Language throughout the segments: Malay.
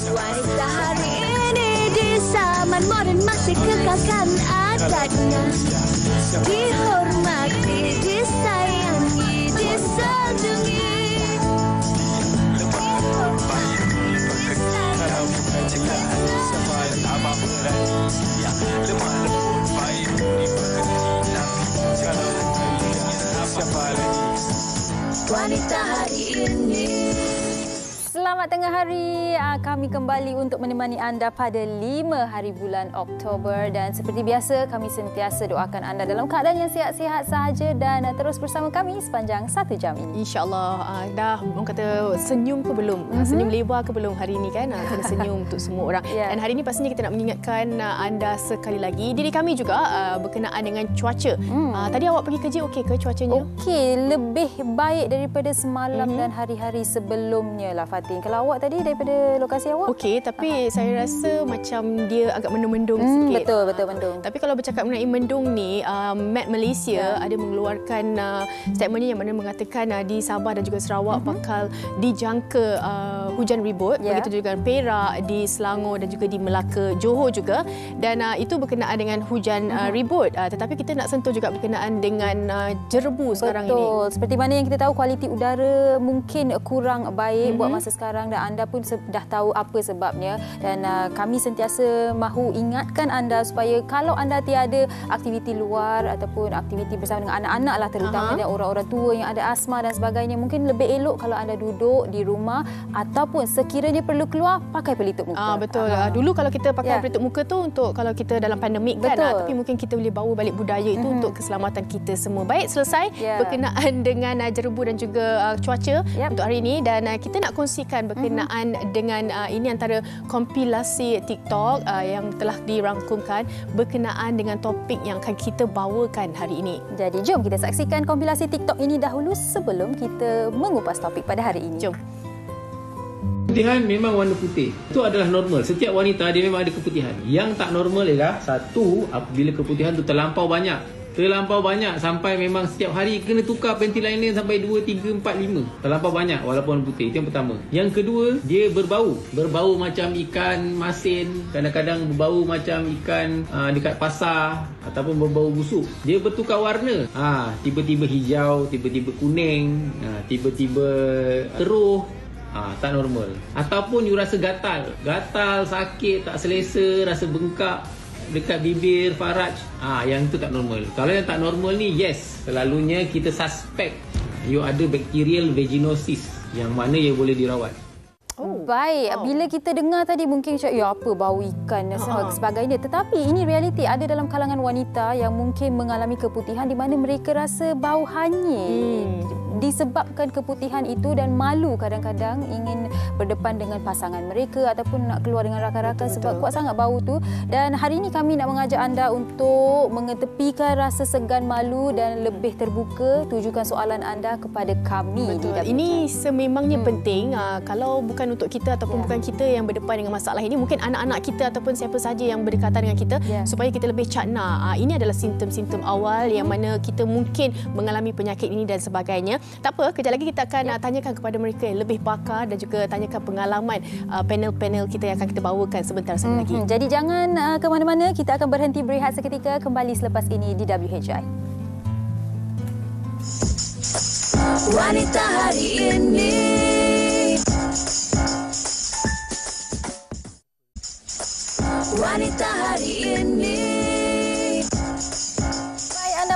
Wanita hari ini di zaman modern masih kekalkan adatnya. Dihormati, disayangi, disanjungi. Wanita hari ini. Selamat tengah hari. Kami kembali untuk menemani anda pada 5 hari bulan Oktober dan seperti biasa kami sentiasa doakan anda dalam keadaan yang sihat-sihat sahaja dan terus bersama kami sepanjang 1 jam ini. InsyaAllah. Dah orang kata senyum ke belum? Senyum lebar ke belum hari ini kan? Kena senyum untuk semua orang. Dan hari ini pastinya kita nak mengingatkan anda sekali lagi. Diri kami juga berkenaan dengan cuaca. Tadi awak pergi kerja okey ke cuacanya? Okey, lebih baik daripada semalam dan hari-hari sebelumnya lah Fatin. Kalau awak tadi daripada lokasi awak? Okey, tapi saya rasa macam dia agak mendung-mendung sikit. Betul mendung. Tapi kalau bercakap mengenai mendung ni, Met Malaysia ada mengeluarkan statementnya yang mana mengatakan di Sabah dan juga Sarawak bakal dijangka hujan ribut. Begitu juga Perak, di Selangor dan juga di Melaka, Johor juga. Dan itu berkenaan dengan hujan ribut. Tetapi kita nak sentuh juga berkenaan dengan jerebu sekarang ini. Betul. Seperti mana yang kita tahu kualiti udara mungkin kurang baik buat masa sekarang dan anda pun dah tahu apa sebabnya dan kami sentiasa mahu ingatkan anda supaya kalau anda tiada aktiviti luar ataupun aktiviti bersama dengan anak-anak lah terutama dan orang-orang tua yang ada asma dan sebagainya, mungkin lebih elok kalau anda duduk di rumah ataupun sekiranya perlu keluar pakai pelitup muka. Betul. Dulu kalau kita pakai pelitup muka tu untuk kalau kita dalam pandemik kan, tapi mungkin kita boleh bawa balik budaya itu untuk keselamatan kita semua. Baik, selesai berkenaan dengan jerebu dan juga cuaca untuk hari ini dan kita nak kongsikan berkenaan dengan ini antara kompilasi TikTok yang telah dirangkumkan berkenaan dengan topik yang akan kita bawakan hari ini. Jadi jom kita saksikan kompilasi TikTok ini dahulu sebelum kita mengupas topik pada hari ini. Jom. Keputihan memang warna putih. Itu adalah normal. Setiap wanita dia memang ada keputihan. Yang tak normal ialah satu, apabila keputihan itu terlampau banyak. Terlampau banyak sampai memang setiap hari kena tukar panty liner sampai 2, 3, 4, 5. Terlampau banyak walaupun putih. Itu yang pertama. Yang kedua, dia berbau. Berbau macam ikan masin. Kadang-kadang berbau macam ikan dekat pasar. Ataupun berbau busuk. Dia bertukar warna. Tiba-tiba hijau, tiba-tiba kuning, tiba-tiba keruh. Tak normal. Ataupun you rasa gatal. Gatal, sakit, tak selesa, rasa bengkak dekat bibir, faraj, yang itu tak normal. Kalau yang tak normal ni, yes, selalunya kita suspek you ada bacterial vaginosis yang mana ia boleh dirawat. Baik, bila kita dengar tadi mungkin ya apa bau ikan dan sebagainya, tetapi ini realiti ada dalam kalangan wanita yang mungkin mengalami keputihan di mana mereka rasa bau hanyir disebabkan keputihan itu dan malu kadang-kadang ingin berdepan dengan pasangan mereka ataupun nak keluar dengan rakan-rakan sebab kuat sangat bau tu. Dan hari ini kami nak mengajak anda untuk mengetepikan rasa segan malu dan lebih terbuka, tujukan soalan anda kepada kami. Ini sememangnya penting kalau bukan untuk kita ataupun bukan kita yang berdepan dengan masalah ini, mungkin anak-anak kita ataupun siapa sahaja yang berdekatan dengan kita supaya kita lebih cakna. Ini adalah simptom-simptom awal yang mana kita mungkin mengalami penyakit ini dan sebagainya. Tak apa, kejap lagi kita akan tanyakan kepada mereka yang lebih pakar dan juga tanyakan pengalaman panel-panel kita yang akan kita bawakan sebentar lagi. Jadi jangan ke mana-mana, kita akan berhenti berehat seketika, kembali selepas ini di WHI. Wanita hari ini. Wanita hari ini.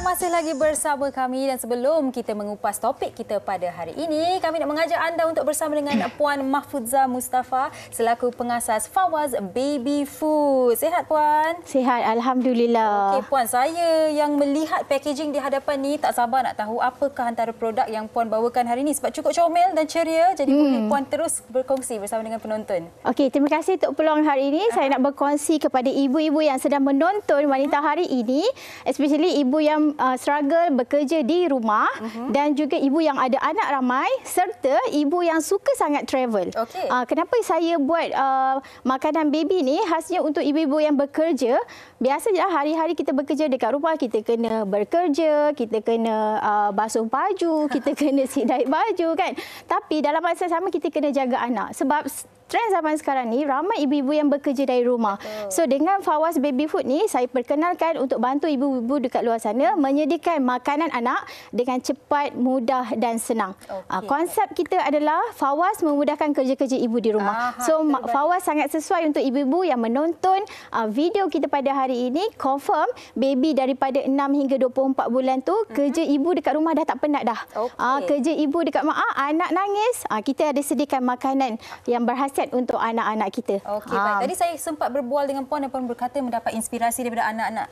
Masih lagi bersama kami dan sebelum kita mengupas topik kita pada hari ini, kami nak mengajak anda untuk bersama dengan Puan Mahfuzah Mustafa selaku pengasas Fawaz Baby Food. Sihat Puan? Sihat, Alhamdulillah. Okey Puan, saya yang melihat packaging di hadapan ni tak sabar nak tahu apakah antara produk yang Puan bawakan hari ini sebab cukup comel dan ceria. Jadi boleh Puan terus berkongsi bersama dengan penonton. Okey, terima kasih untuk peluang hari ini. Saya nak berkongsi kepada ibu-ibu yang sedang menonton Wanita hari ini, especially ibu yang struggle bekerja di rumah dan juga ibu yang ada anak ramai serta ibu yang suka sangat travel. Kenapa saya buat makanan baby ni khasnya untuk ibu-ibu yang bekerja? Biasanya hari-hari kita bekerja dekat rumah, kita kena bekerja, kita kena basuh baju, kita kena sidai baju kan. Tapi dalam masa sama kita kena jaga anak sebab trend zaman sekarang ni ramai ibu-ibu yang bekerja dari rumah. So dengan Fawaz Baby Food ni saya perkenalkan untuk bantu ibu-ibu dekat luar sana menyediakan makanan anak dengan cepat, mudah dan senang. Konsep kita adalah Fawaz memudahkan kerja-kerja ibu di rumah. Fawaz sangat sesuai untuk ibu-ibu yang menonton video kita pada hari ini. Confirm baby daripada 6 hingga 24 bulan tu kerja ibu dekat rumah dah tak penat dah. Kerja ibu dekat rumah, anak nangis, kita ada sediakan makanan yang berkhasiat untuk anak-anak kita. Okey, baik. Tadi saya sempat berbual dengan Puan dan Puan berkata mendapat inspirasi daripada anak-anak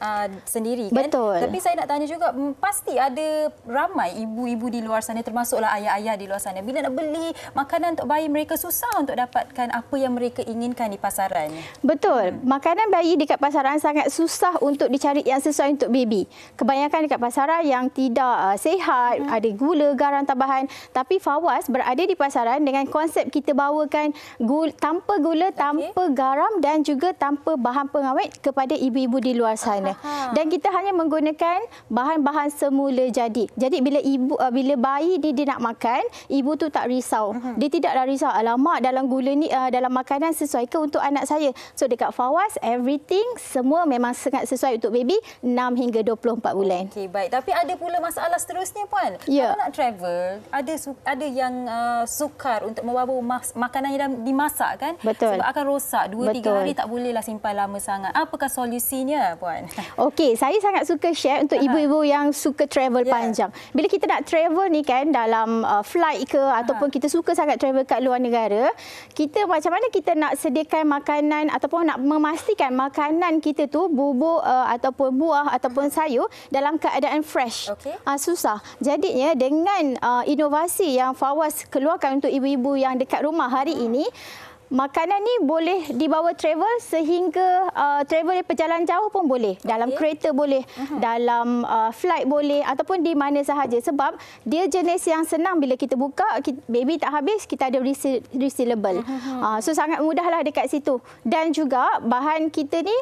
sendiri kan. Betul. Tapi saya nak tanya juga, pasti ada ramai ibu-ibu di luar sana termasuklah ayah-ayah di luar sana bila nak beli makanan untuk bayi mereka susah untuk dapatkan apa yang mereka inginkan di pasaran. Betul. Makanan bayi dekat pasaran sangat susah untuk dicari yang sesuai untuk baby. Kebanyakan dekat pasaran yang tidak sihat, ada gula, garam tambahan. Tapi Fawaz berada di pasaran dengan konsep kita bawakan tanpa gula, tanpa garam dan juga tanpa bahan pengawet kepada ibu-ibu di luar sana. Dan kita hanya menggunakan bahan-bahan semula jadi. Jadi bila bayi dia nak makan, ibu tu tak risau. Dia tidaklah risau, alamak dalam gula ni dalam makanan sesuai ke untuk anak saya. So dekat Fawaz everything semua memang sangat sesuai untuk baby 6 hingga 24 bulan. Okey, baik. Tapi ada pula masalah seterusnya Puan. Ya. Kalau nak travel, ada yang sukar untuk membawa makanan yang dimasak kan? Betul. Sebab akan rosak 2-3 hari, tak bolehlah simpan lama sangat. Apakah solusinya Puan? Okey, saya sangat suka share untuk ibu-ibu yang suka travel panjang. Bila kita nak travel ni kan dalam flight ke ataupun kita suka sangat travel kat luar negara, kita macam mana kita nak sediakan makanan ataupun nak memastikan makanan kita tu bubuk ataupun buah ataupun sayur dalam keadaan fresh. Susah. Jadinya dengan inovasi yang Fawaz keluarkan untuk ibu-ibu yang dekat rumah hari ini, makanan ni boleh dibawa travel sehingga travel perjalanan jauh pun boleh. Dalam kereta boleh, dalam flight boleh ataupun di mana sahaja. Sebab dia jenis yang senang bila kita buka, baby tak habis, kita ada resealable. So sangat mudahlah dekat situ. Dan juga bahan kita ni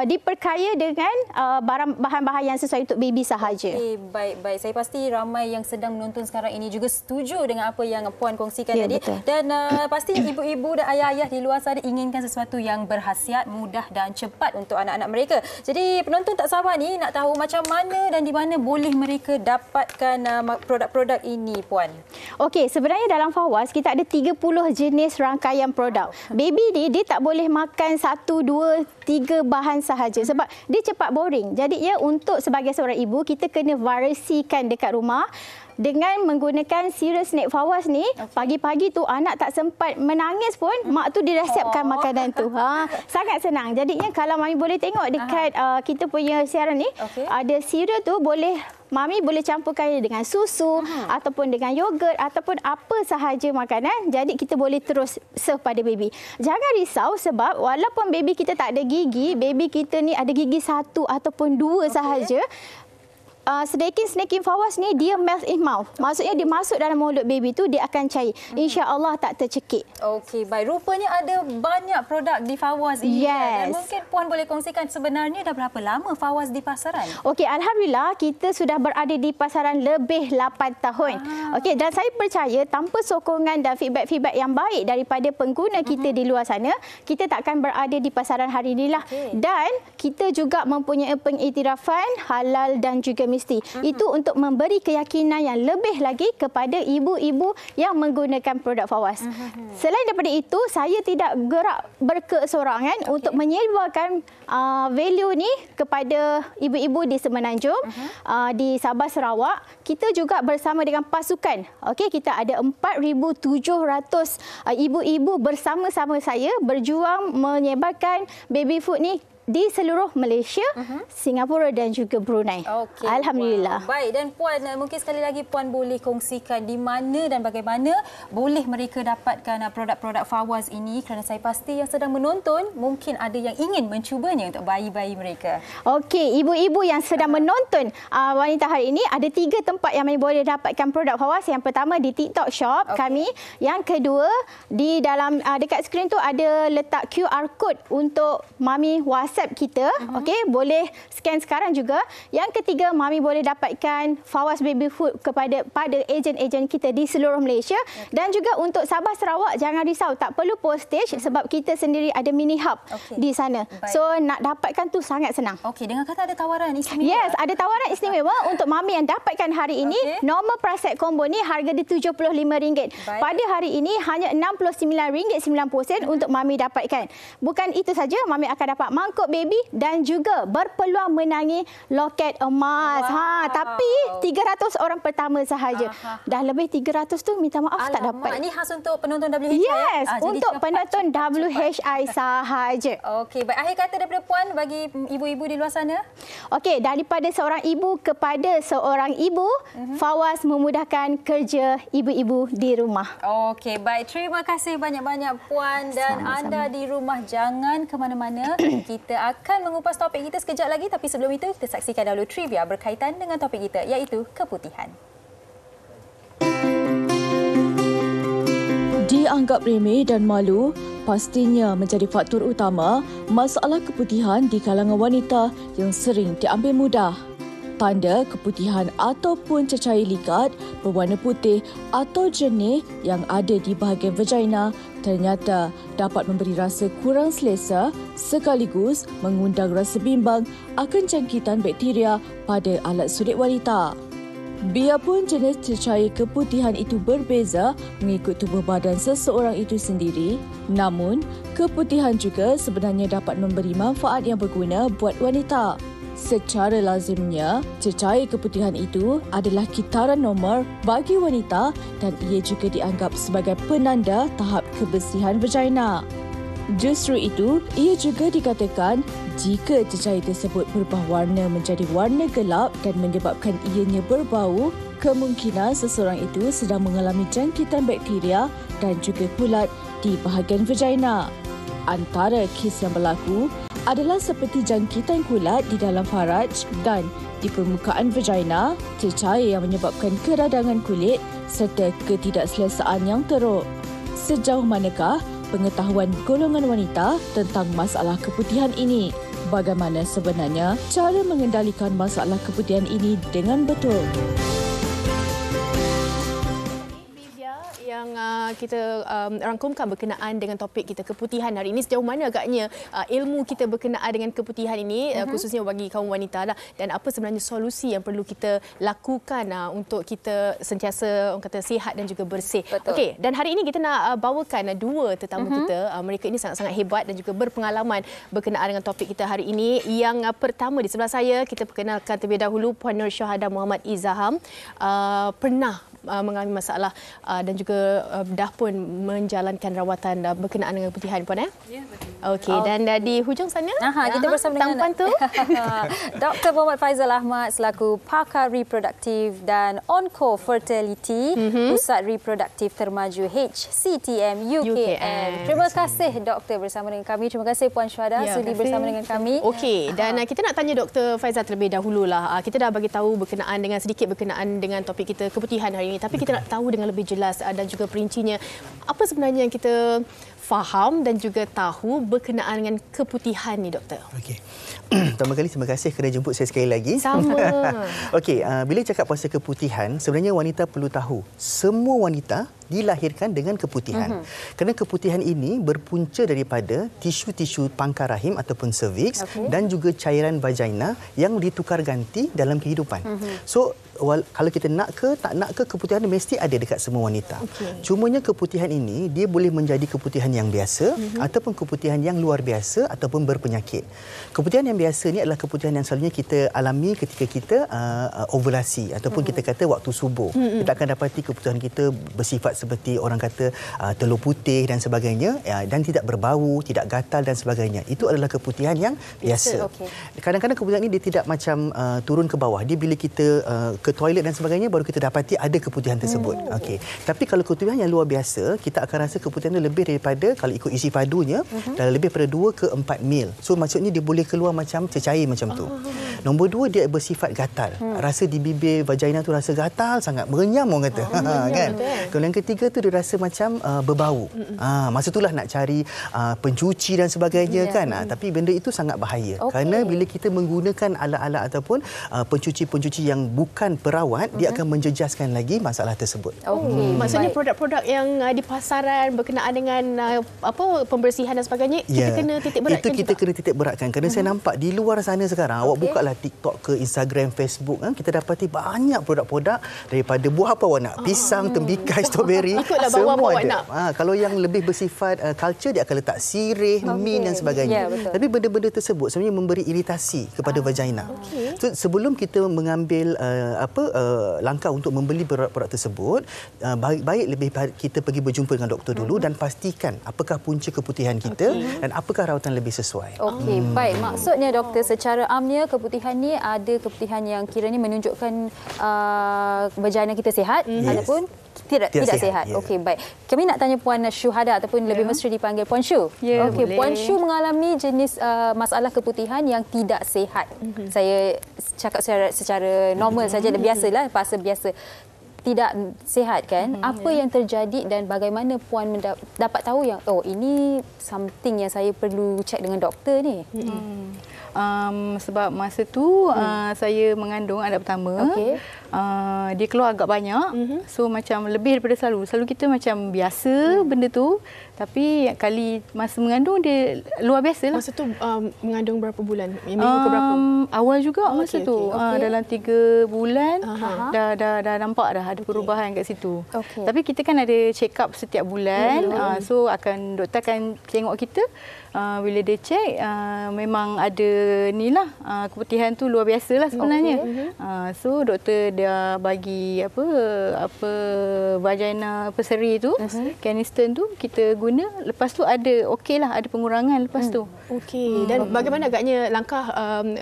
diperkaya dengan bahan-bahan yang sesuai untuk baby sahaja. Baik. Saya pasti ramai yang sedang menonton sekarang ini juga setuju dengan apa yang Puan kongsikan tadi. Betul. Dan pasti ibu-ibu dan ayah-ayah di luar sana inginkan sesuatu yang berkhasiat, mudah dan cepat untuk anak-anak mereka. Jadi penonton tak sabar ni nak tahu macam mana dan di mana boleh mereka dapatkan produk-produk ini Puan. Okey, sebenarnya dalam Fawaz kita ada 30 jenis rangkaian produk. Baby ni dia tak boleh makan 1, 2, 3 bahan sahaja sebab dia cepat boring. Jadi untuk sebagai seorang ibu kita kena variasikan dekat rumah dengan menggunakan cereal snack Fawaz ni. Pagi-pagi tu anak tak sempat menangis pun, mak tu dia dah siapkan makanan tu. Sangat senang. Jadinya kalau mami boleh tengok dekat kita punya siaran ni, ada cereal tu mami boleh campurkan dengan susu ataupun dengan yogurt ataupun apa sahaja makanan. Jadi kita boleh terus serve pada baby. Jangan risau sebab walaupun baby kita tak ada gigi, baby kita ni ada gigi 1 ataupun 2 sahaja. Snacking Fawaz ni dia melt in mouth. Maksudnya dia masuk dalam mulut baby tu dia akan cair. Insya-Allah tak tercekik. Okey, baik. Rupanya ada banyak produk di Fawaz ini. Dan mungkin Puan boleh kongsikan sebenarnya dah berapa lama Fawaz di pasaran? Okey, alhamdulillah kita sudah berada di pasaran lebih 8 tahun. Okey, dan saya percaya tanpa sokongan dan feedback yang baik daripada pengguna kita di luar sana, kita takkan berada di pasaran hari inilah. Dan kita juga mempunyai pengiktirafan halal dan juga mesti. Itu untuk memberi keyakinan yang lebih lagi kepada ibu-ibu yang menggunakan produk Fawaz. Selain daripada itu, saya tidak gerak berkesorangan untuk menyebarkan value ni kepada ibu-ibu di Semenanjung, di Sabah, Sarawak. Kita juga bersama dengan pasukan. Okey, kita ada 4,700 ibu-ibu bersama-sama saya berjuang menyebarkan baby food ni di seluruh Malaysia, Singapura dan juga Brunei. Alhamdulillah. Baik, dan Puan mungkin sekali lagi Puan boleh kongsikan di mana dan bagaimana boleh mereka dapatkan produk-produk Fawaz ini, kerana saya pasti yang sedang menonton mungkin ada yang ingin mencubanya untuk bayi-bayi mereka. Okey, ibu-ibu yang sedang menonton Wanita Hari ini, ada 3 tempat yang boleh dapatkan produk Fawaz. Yang pertama di TikTok Shop kami, yang kedua di dalam dekat skrin tu ada letak QR code untuk mami WhatsApp WhatsApp kita. Okey, boleh scan sekarang juga. Yang ketiga, Mami boleh dapatkan Fawaz Baby Food pada ejen-ejen kita di seluruh Malaysia. Dan juga untuk Sabah Sarawak, jangan risau, tak perlu postage sebab kita sendiri ada mini hub di sana. So nak dapatkan tu sangat senang. Okey, dengar kata ada tawaran istimewa. Yes, ada tawaran istimewa untuk Mami yang dapatkan hari ini. Normal price set combo ni harga di RM75. Pada hari ini hanya RM69.90 untuk Mami dapatkan. Bukan itu saja, Mami akan dapat mangkuk baby dan juga berpeluang menangi loket emas. Tapi 300 orang pertama sahaja. Dah lebih 300 tu minta maaf tak dapat. Ini khas untuk penonton WHI. Yes, untuk penonton WHI sahaja. Okey, baik, akhir kata daripada Puan bagi ibu-ibu di luar sana. Okey, daripada seorang ibu kepada seorang ibu, Fawaz memudahkan kerja ibu-ibu di rumah. Okey, baik. Terima kasih banyak-banyak Puan dan sama-sama. Anda di rumah jangan ke mana-mana. Kita akan mengupas topik kita sekejap lagi, tapi sebelum itu kita saksikan dahulu trivia berkaitan dengan topik kita, iaitu keputihan. Dianggap remeh dan malu, pastinya menjadi faktor utama masalah keputihan di kalangan wanita yang sering diambil mudah. Tanda keputihan ataupun cecair likat berwarna putih atau jernih yang ada di bahagian vagina ternyata dapat memberi rasa kurang selesa sekaligus mengundang rasa bimbang akan jangkitan bakteria pada alat sulit wanita. Biarpun jenis cecair keputihan itu berbeza mengikut tubuh badan seseorang itu sendiri, namun keputihan juga sebenarnya dapat memberi manfaat yang berguna buat wanita. Secara lazimnya, cecair keputihan itu adalah kitaran normal bagi wanita dan ia juga dianggap sebagai penanda tahap kebersihan vagina. Justru itu, ia juga dikatakan jika cecair tersebut berubah warna menjadi warna gelap dan menyebabkan ianya berbau, kemungkinan seseorang itu sedang mengalami jangkitan bakteria dan juga kulat di bahagian vagina. Antara kes yang berlaku adalah seperti jangkitan kulat di dalam faraj dan di permukaan vagina, cecair yang menyebabkan keradangan kulit serta ketidakselesaan yang teruk. Sejauh manakah pengetahuan golongan wanita tentang masalah keputihan ini? Bagaimana sebenarnya cara mengendalikan masalah keputihan ini dengan betul? Yang kita rangkumkan berkenaan dengan topik kita keputihan hari ini, sejauh mana agaknya ilmu kita berkenaan dengan keputihan ini khususnya bagi kaum wanita lah, dan apa sebenarnya solusi yang perlu kita lakukan untuk kita sentiasa orang kata sihat dan juga bersih. Okey, dan hari ini kita nak bawakan dua tetamu kita. Mereka ini sangat-sangat hebat dan juga berpengalaman berkenaan dengan topik kita hari ini. Yang pertama di sebelah saya, kita perkenalkan terlebih dahulu Puan Nur Syahada Muhammad Izzaham. Pernah mengalami masalah dan juga dah pun menjalankan rawatan berkenaan dengan keputihan, Puan. Ya, betul. Okey, dan di hujung sana kita bersama dengan tu Dr. Muhammad Faizal Ahmad selaku pakar reproduktif dan Onco Fertility Pusat Reproduktif Termaju HCTM UKM. Terima kasih doktor bersama dengan kami. Terima kasih Puan Syahada sudi bersama dengan kami. Okey, dan kita nak tanya Dr. Faizal terlebih dahululah. Kita dah bagi tahu sedikit berkenaan dengan topik kita keputihan hari ini, tapi kita nak tahu dengan lebih jelas dan juga perincinya apa sebenarnya yang kita faham dan juga tahu berkenaan dengan keputihan ni, doktor. Okey. Pertama kali terima kasih kerana jemput saya sekali lagi. Sama. Okey, bila cakap pasal keputihan, sebenarnya wanita perlu tahu semua wanita dilahirkan dengan keputihan. Kerana keputihan ini berpunca daripada tisu-tisu pangkar rahim ataupun cervix dan juga cairan vagina yang ditukar ganti dalam kehidupan. So, kalau kita nak ke tak nak ke, keputihan mesti ada dekat semua wanita. Cumanya keputihan ini dia boleh menjadi keputihan yang biasa ataupun keputihan yang luar biasa ataupun berpenyakit. Keputihan yang biasa ni adalah keputihan yang selalunya kita alami ketika kita ovulasi ataupun kita kata waktu subuh. Kita akan dapati keputihan kita bersifat seperti orang kata telur putih dan sebagainya, dan tidak berbau, tidak gatal dan sebagainya. Itu adalah keputihan yang biasa. Kadang-kadang keputihan ini dia tidak macam turun ke bawah. Dia bila kita ke toilet dan sebagainya baru kita dapati ada keputihan tersebut. Okey. Tapi kalau keputihan yang luar biasa, kita akan rasa keputihan itu lebih daripada, kalau ikut isi padunya, lebih daripada 2 ke 4 mil. So maksudnya dia boleh keluar macam cecair macam tu. Nombor 2, dia bersifat gatal. Rasa di bibir vagina tu rasa gatal sangat, merenyam orang kata. Kan? Kalau yang ketiga tu dia rasa macam berbau. Masa itulah nak cari pencuci dan sebagainya kan. Tapi benda itu sangat bahaya. Kerana bila kita menggunakan alat-alat ataupun pencuci-pencuci yang bukan perawat, dia akan menjejaskan lagi masalah tersebut. Maksudnya produk-produk yang di pasaran berkenaan dengan pembersihan dan sebagainya, kita kena titik beratkan. Itu kita kena titik beratkan. Kerana saya nampak di luar sana sekarang, awak bukalah TikTok ke Instagram, Facebook, kita dapati banyak produk-produk daripada buah apa awak nak. Pisang, tembikai, strawberry, semua ada. Kalau yang lebih bersifat culture, dia akan letak sirih, mint dan sebagainya. Tapi benda-benda tersebut sebenarnya memberi iritasi kepada vagina. So, sebelum kita mengambil langkah untuk membeli produk tersebut, baik lebih kita pergi berjumpa dengan doktor dulu dan pastikan apakah punca keputihan kita dan apakah rawatan lebih sesuai. Baik. Maksudnya doktor, secara amnya keputihan ni ada keputihan yang kiranya menunjukkan vagina kita sihat ataupun tidak sihat. Baik. Kami nak tanya Puan Syuhada ataupun lebih mesra dipanggil Puan Syu. Puan Syu mengalami jenis masalah keputihan yang tidak sihat. Saya cakap secara normal saja, biasalah, bahasa biasa. Tidak sihat kan? Apa yang terjadi dan bagaimana Puan dapat tahu yang ini something yang saya perlu cek dengan doktor ni? Sebab masa tu saya mengandung anak pertama. Dia keluar agak banyak. So macam lebih daripada selalu. Selalu kita macam biasa benda tu. Tapi kali masa mengandung dia luar biasa lah. Masa tu mengandung berapa bulan? Minggu ke berapa? Awal juga masa tu. Dalam 3 bulan dah nampak dah ada perubahan kat situ. Tapi kita kan ada check up setiap bulan. So doktor akan tengok kita. Bila dia check memang ada ni lah, keputihan tu luar biasa lah sebenarnya. So doktor dia bagi apa vagina seri tu, Canesten tu kita guna. Lepas tu ada ada pengurangan lepas tu. Dan bagaimana agaknya langkah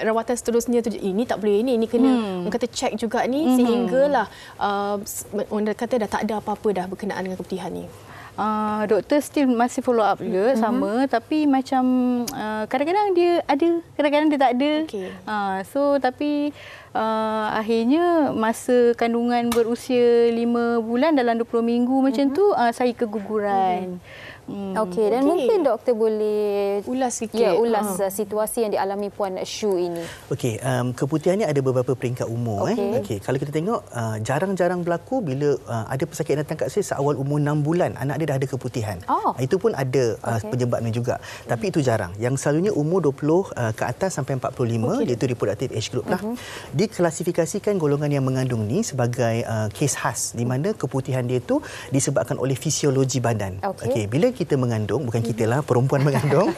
rawatan seterusnya tu? Ini tak boleh, ini kena orang kata check juga ni sehinggalah orang kata dah tak ada apa-apa dah berkenaan dengan keputihan ni. Doktor still masih follow up juga sama, tapi macam kadang-kadang dia ada, kadang-kadang dia tak ada. So tapi akhirnya masa kandungan berusia 5 bulan dalam 20 minggu macam tu saya keguguran. Dan mungkin doktor boleh ulas sikit. Situasi yang dialami Puan Syu ini. Keputihan ni ada beberapa peringkat umur. Kalau kita tengok jarang-jarang berlaku bila ada pesakit yang datang kat saya seawal umur 6 bulan anak dia dah ada keputihan. Itu pun ada penyebabnya juga. Tapi itu jarang. Yang selalunya umur 20 ke atas sampai 45 iaitu reproductive age group lah. Diklasifikasikan golongan yang mengandung ni sebagai kes khas di mana keputihan dia tu disebabkan oleh fisiologi badan. Bila kita mengandung, bukan kita lah, perempuan mengandung,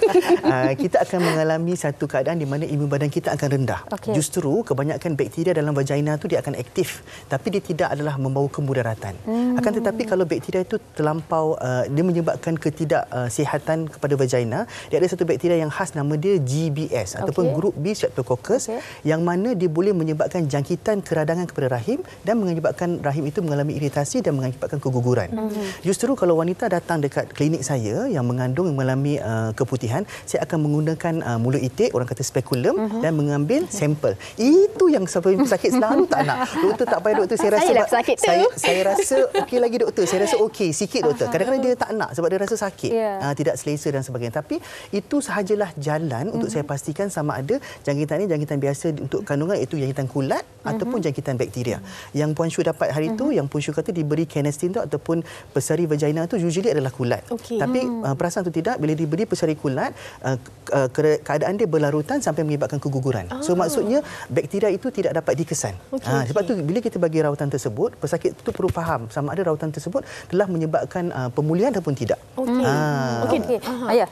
kita akan mengalami satu keadaan di mana imun badan kita akan rendah. Justru kebanyakan bakteria dalam vagina tu dia akan aktif, tapi dia tidak adalah membawa kemudaratan. Akan tetapi kalau bakteria itu terlampau, dia menyebabkan ketidaksihatan kepada vagina, dia ada satu bakteria yang khas nama dia GBS ataupun Group B Streptococcus yang mana dia boleh menyebabkan jangkitan keradangan kepada rahim dan menyebabkan rahim itu mengalami iritasi dan mengakibatkan keguguran. Justru kalau wanita datang dekat klinik saya yang mengandung yang mengalami keputihan, saya akan menggunakan mulut itik, orang kata spekulum, dan mengambil sampel. Itu yang sakit selalu tak nak. Doktor tak payah doktor, saya rasa saya rasa okey lagi doktor. Saya rasa okey sikit doktor. Kadang-kadang dia tak nak sebab dia rasa sakit. Tidak selesa dan sebagainya. Tapi itu sahajalah jalan untuk saya pastikan sama ada jangkitan ini jangkitan biasa untuk kandungan, iaitu jangkitan kulat ataupun jangkitan bakteria. Yang Puan Syu dapat hari itu, yang Puan Syu kata diberi Canesten tu ataupun pesari vagina tu usually adalah kulat. Tapi perasan tu tidak, bila diberi pesari kulat, keadaan dia berlarutan sampai menyebabkan keguguran. So maksudnya bakteria itu tidak dapat dikesan. Sebab tu bila kita bagi rawatan tersebut, pesakit itu perlu faham sama ada rawatan tersebut telah menyebabkan pemulihan ataupun tidak. Ayah,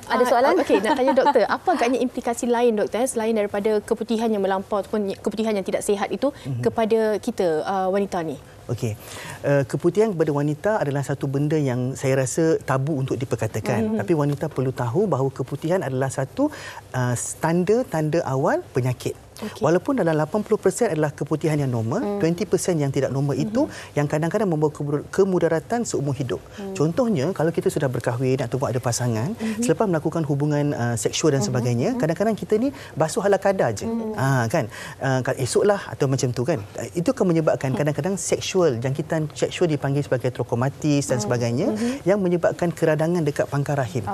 ada soalan? Nak tanya doktor, apa agaknya implikasi lain doktor selain daripada keputihan yang melampau ataupun keputihan yang tidak sihat itu kepada kita wanita ni? Keputihan kepada wanita adalah satu benda yang saya rasa tabu untuk diperkatakan. Tapi wanita perlu tahu bahawa keputihan adalah satu tanda-tanda awal penyakit. Walaupun dalam 80% adalah keputihan yang normal, 20% yang tidak normal itu yang kadang-kadang membawa kemudaratan seumur hidup. Contohnya, kalau kita sudah berkahwin ataupun ada pasangan, selepas melakukan hubungan seksual dan sebagainya, kadang-kadang kita ni basuh ala kadar je. Kan? Esoklah atau macam tu kan. Itu akan menyebabkan kadang-kadang jangkitan seksual dipanggil sebagai traumatis dan sebagainya yang menyebabkan keradangan dekat pangkar rahim.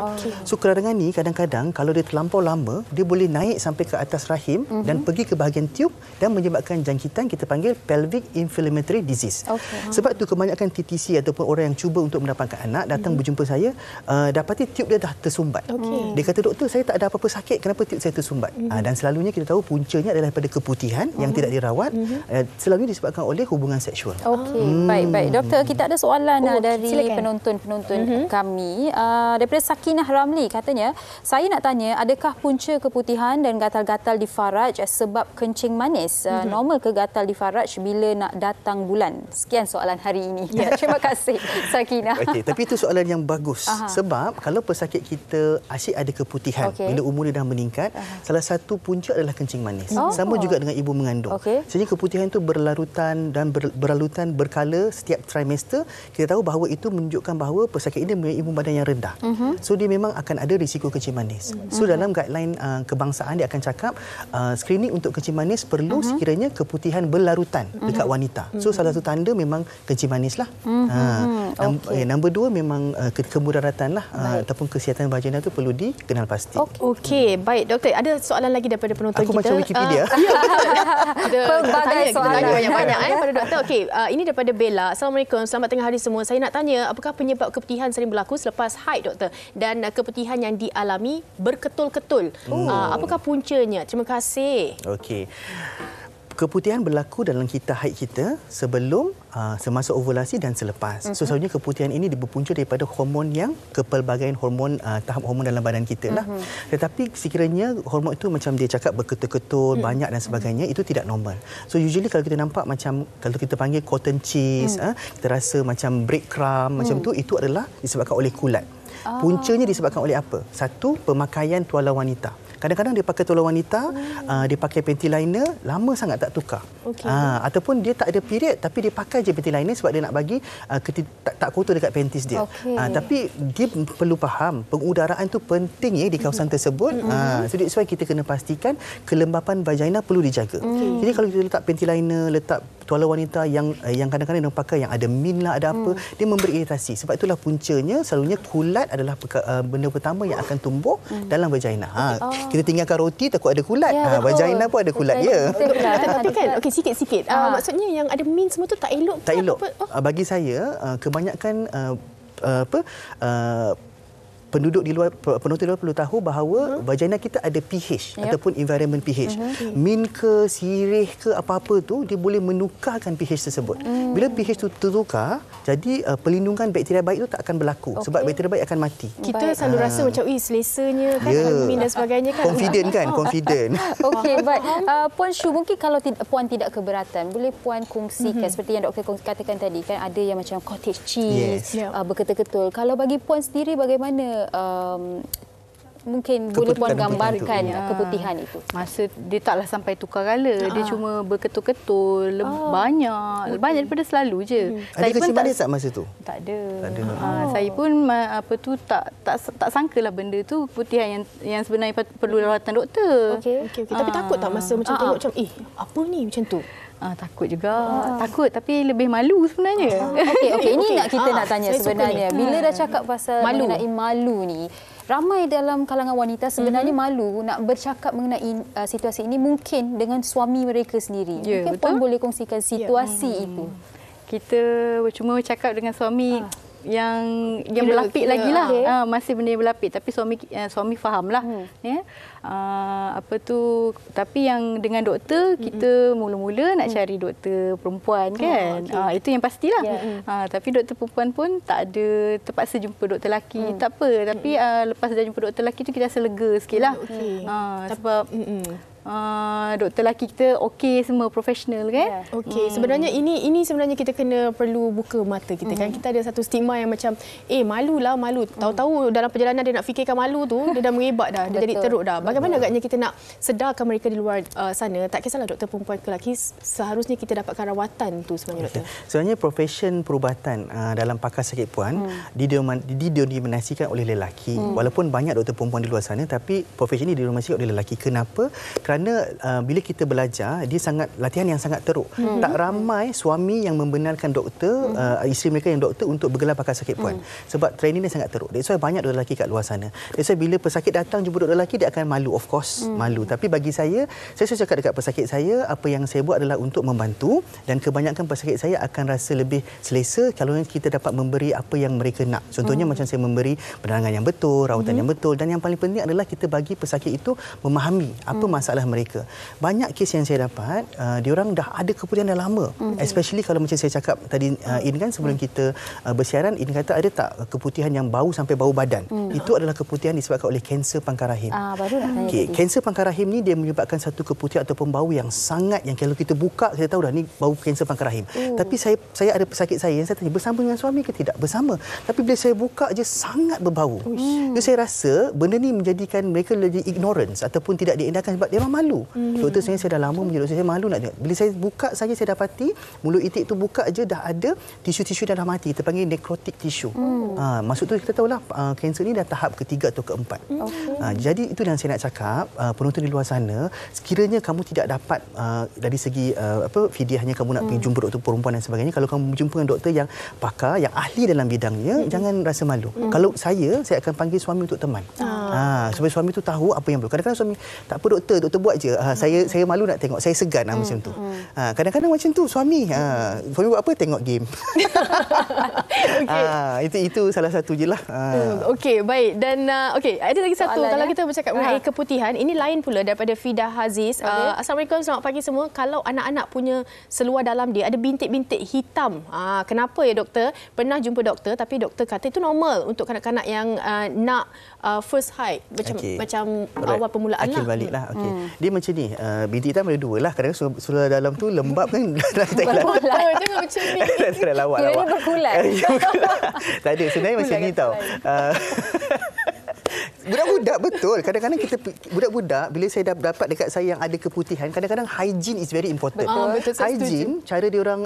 So keradangan ni kadang-kadang kalau dia terlampau lama, dia boleh naik sampai ke atas rahim dan pergi ke bahagian tiub dan menyebabkan jangkitan kita panggil pelvic inflammatory disease. Sebab tu kebanyakan TTC ataupun orang yang cuba untuk mendapatkan anak datang berjumpa saya, dapati tiub dia dah tersumbat. Dia kata, doktor, saya tak ada apa-apa sakit, kenapa tiub saya tersumbat? Dan selalunya kita tahu puncanya adalah daripada keputihan yang tidak dirawat, selalunya disebabkan oleh hubungan seksual. Baik. Doktor, kita ada soalan dari penonton-penonton kami. Daripada Sakinah Ramli, katanya, saya nak tanya, adakah punca keputihan dan gatal-gatal di faraj sebab kencing manis? Normal ke gatal di faraj bila nak datang bulan? Sekian soalan hari ini. Terima kasih, Sakinah. Tapi itu soalan yang bagus. Sebab kalau pesakit kita asyik ada keputihan bila umur dia dah meningkat, salah satu punca adalah kencing manis. Sama juga dengan ibu mengandung. Sehingga keputihan itu berlarutan dan beralutan berkala setiap trimester. Kita tahu bahawa itu menunjukkan bahawa pesakit ini mempunyai imun badan yang rendah. So dia memang akan ada risiko kencing manis. So dalam guideline kebangsaan dia akan cakap screening untuk kencing manis perlu sekiranya keputihan berlarutan dekat wanita. So salah satu tanda memang kencing manis lah. Nombor 2 memang kemudaratan lah ataupun kesihatan vagina itu perlu dikenal pasti. Okey, baik doktor. Ada soalan lagi daripada penonton kita. Aku macam Wikipedia. Pelbagai soalan banyak pada doktor. Okey, ini daripada Bella. Assalamualaikum. Selamat tengah hari semua. Saya nak tanya, apakah penyebab keputihan sering berlaku selepas haid, doktor? Dan keputihan yang dialami berketul-ketul. Apakah puncanya? Terima kasih. Okey. Keputihan berlaku dalam kita haid kita sebelum, semasa ovulasi dan selepas. So selalunya keputihan ini berpunca daripada hormon yang kepelbagaian hormon, tahap hormon dalam badan kita lah. Tetapi sekiranya hormon itu macam dia cakap berketul-ketul, banyak dan sebagainya, itu tidak normal. So usually kalau kita nampak macam, kalau kita panggil cotton cheese, kita rasa macam breadcrumb, macam tu, itu adalah disebabkan oleh kulat. Puncanya disebabkan oleh apa? Satu, pemakaian tuala wanita. Kadang-kadang dia pakai tuala wanita, dia pakai panty liner, lama sangat tak tukar. Ataupun dia tak ada period tapi dia pakai je panty liner sebab dia nak bagi tak kotor dekat panties dia. Tapi dia perlu faham pengudaraan tu penting di kawasan tersebut. So that's why kita kena pastikan kelembapan vagina perlu dijaga. Jadi kalau kita letak panty liner, letak tuala wanita yang kadang-kadang dia pakai yang ada min lah, ada apa, dia memberi iritasi. Sebab itulah puncanya selalunya kulat adalah benda pertama yang akan tumbuh dalam vagina. Kita tinggalkan roti takut ada kulat. Vagina pun ada kulat dia. Tapi kan sikit-sikit. Maksudnya yang ada min semua tu tak elok. Tak elok. Bagi saya kebanyakan penonton di luar perlu tahu bahawa vagina kita ada pH ataupun environment pH. Min ke, sirih ke, apa-apa tu dia boleh menukarkan pH tersebut. Bila pH tu tertukar, jadi perlindungan bakteria baik tu tak akan berlaku sebab bakteria baik akan mati. Kita selalu rasa macam selesanya kan, min dan sebagainya kan. Confident kan, confident. Okey, baik. Puan Shu, mungkin kalau Puan tidak keberatan, boleh Puan kongsikan seperti yang doktor katakan tadi kan, ada yang macam cottage cheese, berketul-ketul. Kalau bagi Puan sendiri bagaimana mungkin boleh Puan gambarkan keputihan itu? Masa dia taklah sampai tukar kala, dia cuma berketul-ketul, banyak daripada selalu je. Ada kencing manis tak masa tu? Tak ada. Saya pun tak sangkalah benda tu keputihan yang sebenarnya perlu rawatan doktor. Tapi takut tak masa macam tengok macam apa ni macam tu? Takut juga. Takut tapi lebih malu sebenarnya. Okey, ini kita nak tanya sebenarnya. Bila dah cakap pasal mengenai malu ni, ramai dalam kalangan wanita sebenarnya malu nak bercakap mengenai situasi ini mungkin dengan suami mereka sendiri. Mungkin Puan boleh kongsikan situasi itu. Kita cuma cakap dengan suami yang berlapik lagi lah. Masih benda yang berlapik tapi suami fahamlah. Tapi yang dengan doktor kita mula-mula nak cari doktor perempuan kan. Itu yang pastilah. Tapi doktor perempuan pun tak ada, terpaksa jumpa doktor lelaki. Tak apa, tapi lepas dah jumpa doktor lelaki tu kita rasa lega sikitlah. Sebab doktor lelaki kita okey semua profesional kan. Okey, sebenarnya ini sebenarnya kita kena perlu buka mata kita kan. Kita ada satu stigma yang macam malulah malu. Tahu-tahu dalam perjalanan dia nak fikirkan malu tu dia dah merebak dah, dia jadi teruk dah. Bagaimana agaknya kita nak sedarkan mereka di luar sana, tak kisahlah doktor perempuan ke lelaki, seharusnya kita dapatkan rawatan tu sebenarnya doktor. Sebenarnya profession perubatan dalam pakar sakit puan didominasikan oleh lelaki. Walaupun banyak doktor perempuan di luar sana, tapi profession ini didominasikan oleh lelaki. Kenapa? Kerana bila kita belajar, dia latihan yang sangat teruk. Tak ramai suami yang membenarkan doktor, isteri mereka yang doktor untuk bergelar pakar sakit puan. Sebab training dia sangat teruk. That's why banyak doktor lelaki kat luar sana. That's why bila pesakit datang jumpa doktor lelaki, dia akan malu. Of course, malu. Tapi bagi saya cakap dekat pesakit saya, apa yang saya buat adalah untuk membantu, dan kebanyakan pesakit saya akan rasa lebih selesa kalau kita dapat memberi apa yang mereka nak. Contohnya macam saya memberi penerangan yang betul, rawatan yang betul, dan yang paling penting adalah kita bagi pesakit itu memahami apa masalah mereka. Banyak kes yang saya dapat, diorang dah ada keputihan dah lama. Especially kalau macam saya cakap tadi, In kan sebelum kita bersiaran, In kata ada tak keputihan yang bau sampai bau badan? Itu adalah keputihan disebabkan oleh kanser pangkar rahim. Baru nak tanya tadi. Kanser pangkar rahim ni dia menyebabkan satu keputihan ataupun bau yang sangat, yang kalau kita buka kita tahu dah ni bau kanser pangkar rahim. Tapi saya ada pesakit saya yang saya tanya, bersama dengan suami ke tidak? Bersama. Tapi bila saya buka je sangat berbau. Jadi saya rasa benda ni menjadikan mereka lebih ignorance ataupun tidak diendahkan sebab dia memang malu. Doktor saya dah lama menjadi doktor, saya malu nak tengok. Bila saya buka saja saya dapati mulut itik tu buka je dah ada tisu-tisu dah mati. Kita panggil necrotic tissue. Maksud tu kita tahulah kanser ni dah tahap ketiga atau keempat. Jadi itu yang saya nak cakap, penonton di luar sana, sekiranya kamu tidak dapat dari segi fidyahnya kamu nak pergi jumpa doktor perempuan dan sebagainya, kalau kamu berjumpa dengan doktor yang pakar, yang ahli dalam bidangnya, jangan rasa malu. Kalau saya akan panggil suami untuk teman. Supaya suami tu tahu apa yang perlu. Kadang-kadang suami, tak apa doktor buat je. Saya malu nak tengok, saya segan macam tu. Kadang-kadang macam tu suami buat apa? Tengok game. Itu salah satu je lah. Okey, baik. Dan ada lagi satu. Kalau kita bercakap mengenai keputihan, ini lain pula daripada Fidah Haziz. Assalamualaikum, selamat pagi semua. Kalau anak-anak punya seluar dalam dia ada bintik-bintik hitam, kenapa ya doktor? Pernah jumpa doktor, tapi doktor kata itu normal untuk kanak-kanak yang nak first height, macam awal permulaan Akil balik lah. Dia macam ni, bintik hitam ada dua lah. Kadang-kadang seluar dalam tu lembab kan. Jangan macam ni. Saya lawak. Ini berkulat. Tak ada, sebenarnya macam ni tau. Budak-budak betul. Kadang-kadang budak-budak bila saya dapat dekat saya yang ada keputihan, kadang-kadang hygiene is very important. Betul, hygiene, cara dia orang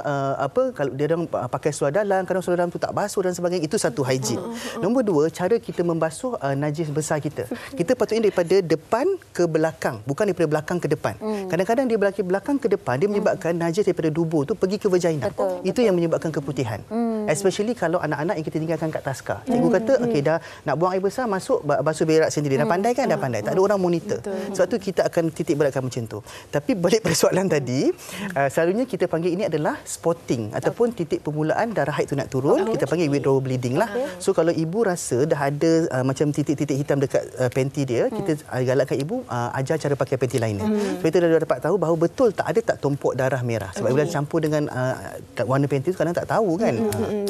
kalau dia orang pakai seluar dalam, kadang seluar dalam tu tak basuh dan sebagainya, itu satu hygiene. Nombor dua, cara kita membasuh najis besar kita. Kita patutnya daripada depan ke belakang, bukan daripada belakang ke depan. Kadang-kadang dia belakang ke depan, dia menyebabkan najis daripada dubur tu pergi ke vagina. Itu yang menyebabkan keputihan. Especially kalau anak-anak yang kita tinggalkan kat taska. Cikgu kata, okey dah nak buang air besar, masuk basuh berak sendiri. Dah pandai kan? Dah pandai. Tak ada orang monitor. Sebab tu kita akan titik beratkan macam tu. Tapi balik pada soalan tadi, selalunya kita panggil ini adalah spotting ataupun titik permulaan darah haid tu nak turun. Kita panggil withdrawal bleeding lah. So kalau ibu rasa dah ada macam titik-titik hitam dekat panty dia, kita galakkan ibu ajar cara pakai panty liner. Supaya kita dah dapat tahu bahawa betul tak tumpuk darah merah. Sebab bila campur dengan warna panty tu kadang tak tahu kan.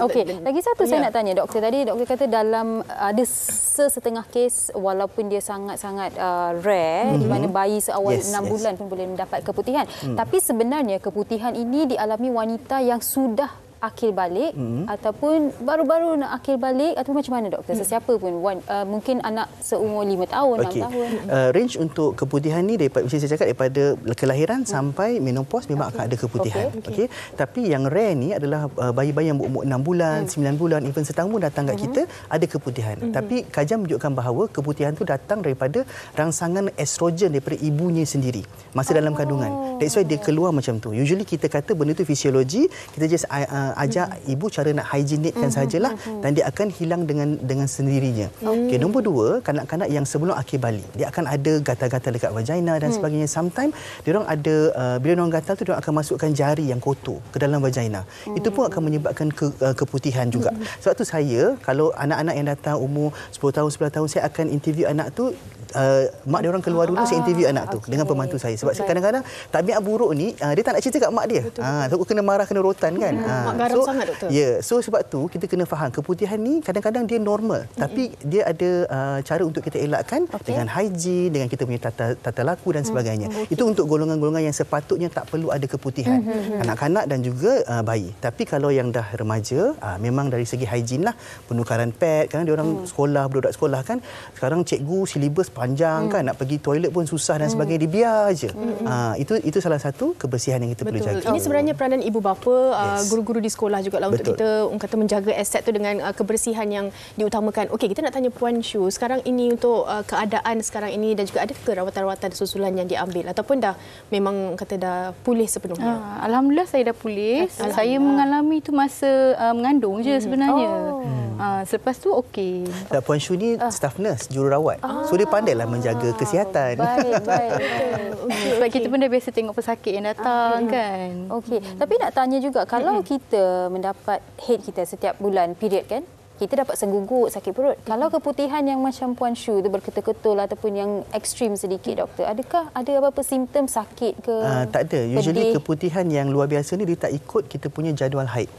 Okey, lagi satu saya nak tanya doktor. Tadi doktor kata dalam ada sesetengah kes walaupun dia sangat-sangat rare, di mana bayi seawal 6 bulan pun boleh mendapat keputihan. Tapi sebenarnya keputihan ini dialami wanita yang sudah akil balik ataupun baru-baru nak akil balik, atau macam mana doktor? Sesiapa pun, mungkin anak seumur 5 tahun, 6 tahun. Range untuk keputihan ni daripada, macam saya cakap, daripada kelahiran sampai menopause memang akan ada keputihan. Tapi yang rare ni adalah bayi-bayi yang berumur 6 bulan, 9 bulan, even setahun pun datang kat kita ada keputihan. Tapi kajian menunjukkan bahawa keputihan tu datang daripada rangsangan estrogen daripada ibunya sendiri masa dalam kandungan. That's why dia keluar macam tu. Usually kita kata benda tu fisiologi, kita just ajar ibu cara nak hygienekan sajalah, dan dia akan hilang dengan sendirinya. Okey, nombor dua, kanak-kanak yang sebelum akil balik, dia akan ada gatal-gatal dekat vagina dan sebagainya. Sometimes dia orang ada bila dia orang gatal tu dia akan masukkan jari yang kotor ke dalam vagina. Itu pun akan menyebabkan keputihan juga. Sebab tu saya kalau anak-anak yang datang umur 10 tahun, 11 tahun, saya akan interview anak tu mak dia orang keluar dulu, saya interview anak tu dengan pembantu saya. Sebab kadang-kadang tabiat buruk ni dia tak nak cerita kat mak dia. Takut kena marah, kena rotan kan. Mak garam sangat, doktor. So sebab tu kita kena faham keputihan ni kadang-kadang dia normal, tapi dia ada cara untuk kita elakkan dengan hygiene, dengan kita punya tata laku dan sebagainya. Itu untuk golongan-golongan yang sepatutnya tak perlu ada keputihan. Anak-kanak dan juga bayi. Tapi kalau yang dah remaja, memang dari segi hygiene lah, penukaran pad, kerana dia orang sekolah, budak sekolah kan, sekarang cikgu silibus panjang kan, nak pergi toilet pun susah dan sebagainya, dibiar aja. Itu salah satu kebersihan yang kita perlu jaga. Ini sebenarnya peranan ibu bapa, guru-guru di sekolah juga lah untuk kita kata menjaga aset tu dengan kebersihan yang diutamakan. Okey, kita nak tanya Puan Shu, sekarang ini untuk keadaan sekarang ini dan juga ada ke rawatan-rawatan susulan yang diambil ataupun dah memang kata dah pulih sepenuhnya? Alhamdulillah saya dah pulih. Saya mengalami itu masa mengandung je sebenarnya. Selepas tu okey. Puan Shu ni staff nurse, jururawat. So dia pandailah menjaga kesihatan. Baik. Sebab kita pun dah biasa tengok pesakit yang datang kan. Okey. Tapi nak tanya juga, kalau kita mendapat head kita setiap bulan period kan, kita dapat sengguguk, sakit perut. Kalau keputihan yang macam Puan Shu tu berketul-ketul ataupun yang ekstrim sedikit, doktor, adakah ada apa-apa simptom sakit ke? Tak ada. Usually keputihan yang luar biasa ni dia tak ikut kita punya jadual haid.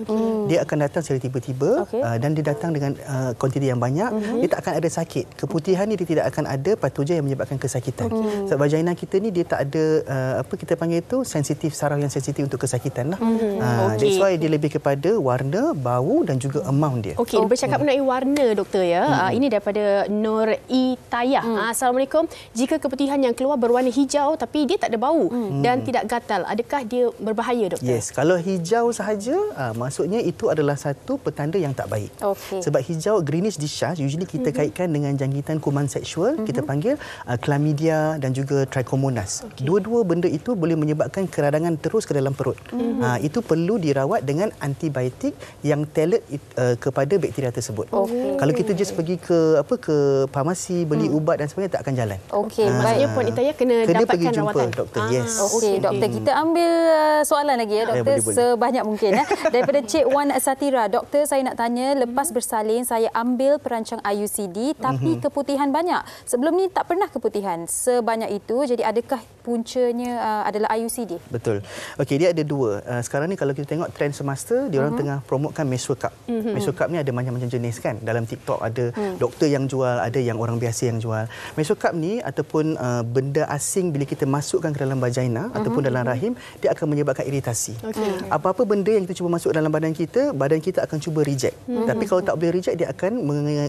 Dia akan datang secara tiba-tiba dan dia datang dengan kuantiti yang banyak. Dia tak akan ada sakit. Keputihan ni dia tidak akan ada patogen yang menyebabkan kesakitan. Sebab vagina kita ni dia tak ada apa kita panggil itu sensitif, saraf yang sensitif untuk kesakitan lah. That's why dia lebih kepada warna, bau dan juga amount dia. Okey, bercakap mengenai warna, doktor ya. Ini daripada Nur Itayah. Assalamualaikum. Jika keputihan yang keluar berwarna hijau tapi dia tak ada bau dan tidak gatal, adakah dia berbahaya, doktor? Yes, kalau hijau sahaja, maksudnya itu adalah satu petanda yang tak baik. Sebab hijau, greenish discharge, usually kita kaitkan dengan jangkitan kuman seksual, kita panggil chlamydia dan juga trichomonas. Dua-dua benda itu boleh menyebabkan keradangan terus ke dalam perut. Itu perlu dirawat dengan antibiotik yang tailored kepada bakteria tersebut. Kalau kita just pergi ke farmasi beli ubat dan sebagainya, tak akan jalan. Maksudnya Puan Itayah kena dapatkan pergi jumpa rawatan. doktor. Yes. Doktor, kita ambil soalan lagi ya, doktor, sebanyak mungkin ya. Daripada Cik Wan Satira, doktor, saya nak tanya, lepas bersalin saya ambil perancang IUCD tapi keputihan banyak. Sebelum ni tak pernah keputihan sebanyak itu. Jadi adakah puncanya adalah IUCD? Betul. Okey, dia ada dua. Sekarang ni kalau kita tengok trend semasa, dia orang tengah promotekan Mesocup. Mesocup ni ada macam-macam jenis kan. Dalam TikTok ada doktor yang jual, ada yang orang biasa yang jual. Mesocup ni ataupun benda asing bila kita masukkan ke dalam vagina ataupun dalam rahim, dia akan menyebabkan iritasi. Apa-apa benda yang kita cuba masuk dalam badan kita akan cuba reject. Tapi kalau tak boleh reject, dia akan